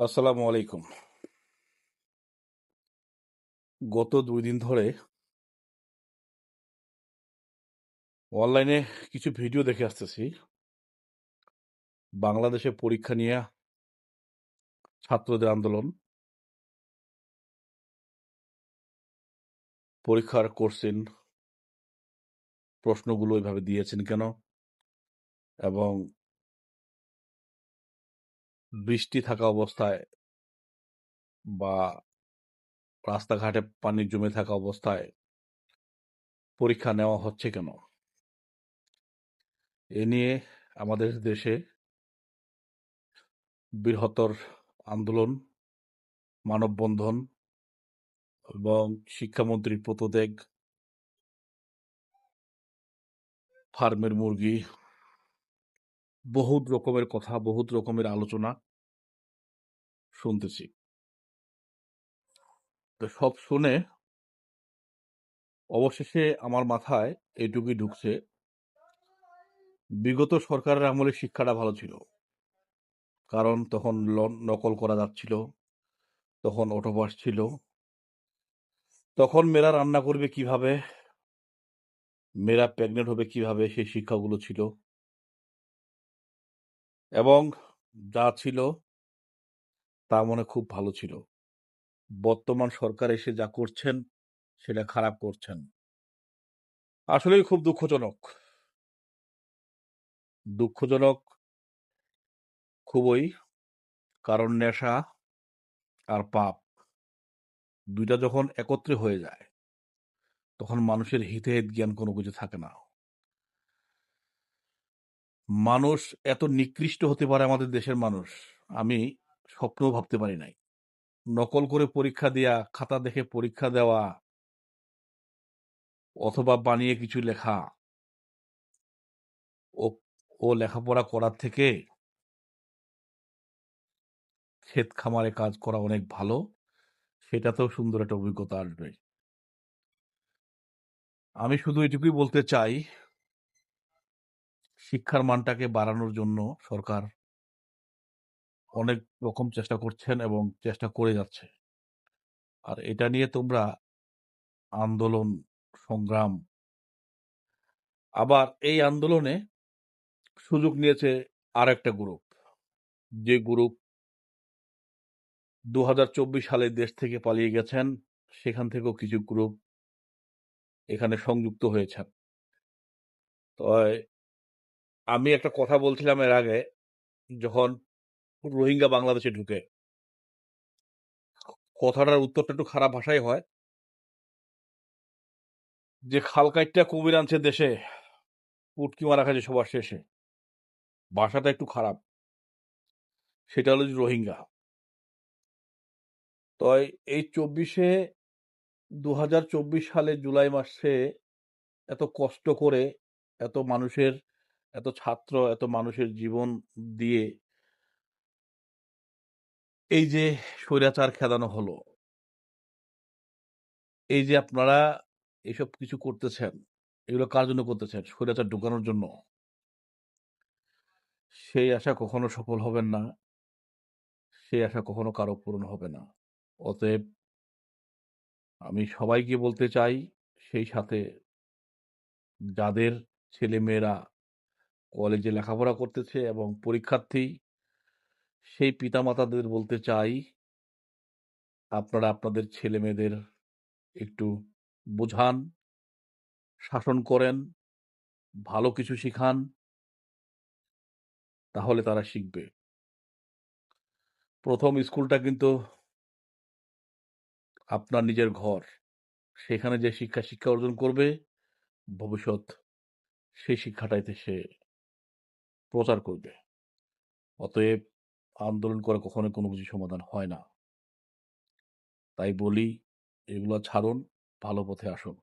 আসসালামু আলাইকুম। গত ২ দিন ধরে অনলাইনে কিছু ভিডিও দেখে আসতেছি। বাংলাদেশে পরীক্ষা নিয়ে ছাত্রদের আন্দোলন, পরীক্ষার কোশ্চেন, প্রশ্নগুলো এভাবে দিয়েছেন কেন? এবং বৃষ্টি থাকা অবস্থায় বা রাস্তাঘাটে পানি জমে থাকা অবস্থায় পরীক্ষা নেওয়া হচ্ছে কেন? এ নিয়ে আমাদের দেশে বৃহত্তর আন্দোলন, মানববন্ধন এবং শিক্ষামন্ত্রীর পদত্যাগ, ফার্মের মুরগি, বহুত রকমের কথা, বহুত রকমের আলোচনা শুনতেছি। তো সব শুনে অবশেষে আমার মাথায় এইটুকুই ঢুকছে, বিগত সরকারের আমলে শিক্ষাটা ভালো ছিল। কারণ তখন নকল করা যাচ্ছিল, তখন অটোপাস ছিল, তখন মেয়েরা রান্না করবে কিভাবে, মেয়েরা প্রেগনেন্ট হবে কিভাবে, সেই শিক্ষাগুলো ছিল। এবং যা ছিল তা মনে খুব ভালো ছিল। বর্তমান সরকার এসে যা করছেন সেটা খারাপ করছেন। আসলেই খুব দুঃখজনক। দুঃখজনক খুবই। কারণ নেশা আর পাপ দুইটা যখন একত্রে হয়ে যায় তখন মানুষের হিতাহিত জ্ঞান কোনো কিছু থাকে না। মানুষ এত নিকৃষ্ট হতে পারে আমাদের দেশের মানুষ, আমি স্বপ্নেও ভাবতে পারি নাই। নকল করে পরীক্ষা দেয়া, খাতা দেখে পরীক্ষা দেওয়া, অথবা বানিয়ে কিছু লেখা, ও ও লেখাপড়া করার থেকে ক্ষেত খামারে কাজ করা অনেক ভালো। সেটাতেও সুন্দর একটা অভিজ্ঞতা আসবে। আমি শুধু এটুকুই বলতে চাই, শিক্ষার মানটাকে বাড়ানোর জন্য সরকার অনেক রকম চেষ্টা করছেন এবং চেষ্টা করে যাচ্ছে। আর এটা নিয়ে তোমরা আন্দোলন, সংগ্রাম, আবার এই আন্দোলনে সুযোগ নিয়েছে আর একটা গ্রুপ, যে গ্রুপ 2024 সালে দেশ থেকে পালিয়ে গেছেন, সেখান থেকেও কিছু গ্রুপ এখানে সংযুক্ত হয়েছেন। তো আমি একটা কথা বলছিলাম এর আগে, যখন রোহিঙ্গা বাংলাদেশে ঢুকে, কথাটার উত্তরটা একটু খারাপ ভাষায় হয়, যে খাল কাইটটা কুমির আনছে দেশে, পুটকি মারা খাচ্ছে সবার শেষে। ভাষাটা একটু খারাপ। সেটা হলো যে রোহিঙ্গা। তো এই 2024 সালে জুলাই মাসে এত কষ্ট করে, এত মানুষের, এত ছাত্র, এত মানুষের জীবন দিয়ে এই যে স্বৈরাচার খেদানো হলো, এই যে আপনারা এসব কিছু করতেছেন, এগুলো কার জন্য করতেছেন? স্বৈরাচার ঢুকানোর জন্য। সেই আশা কখনো সফল হবেন না, সেই আশা কখনো কারো পূরণ হবে না। অতএব আমি সবাইকে বলতে চাই, সেই সাথে যাদের ছেলেমেয়েরা কলেজে লেখাপড়া করতেছে এবং পরীক্ষার্থী, সেই পিতামাতাদের বলতে চাই, আপনারা আপনাদের ছেলেমেয়েদের একটু বোঝান, শাসন করেন, ভালো কিছু শিখান, তাহলে তারা শিখবে। প্রথম স্কুলটা কিন্তু আপনার নিজের ঘর। সেখানে যে শিক্ষা অর্জন করবে, ভবিষ্যৎ সেই শিক্ষাটাইতে সে প্রচার করবে। অতএব আন্দোলন করে কখনো কোনো কিছু সমাধান হয় না। তাই বলি, এগুলো ছাড়ুন, ভালো পথে আসুন।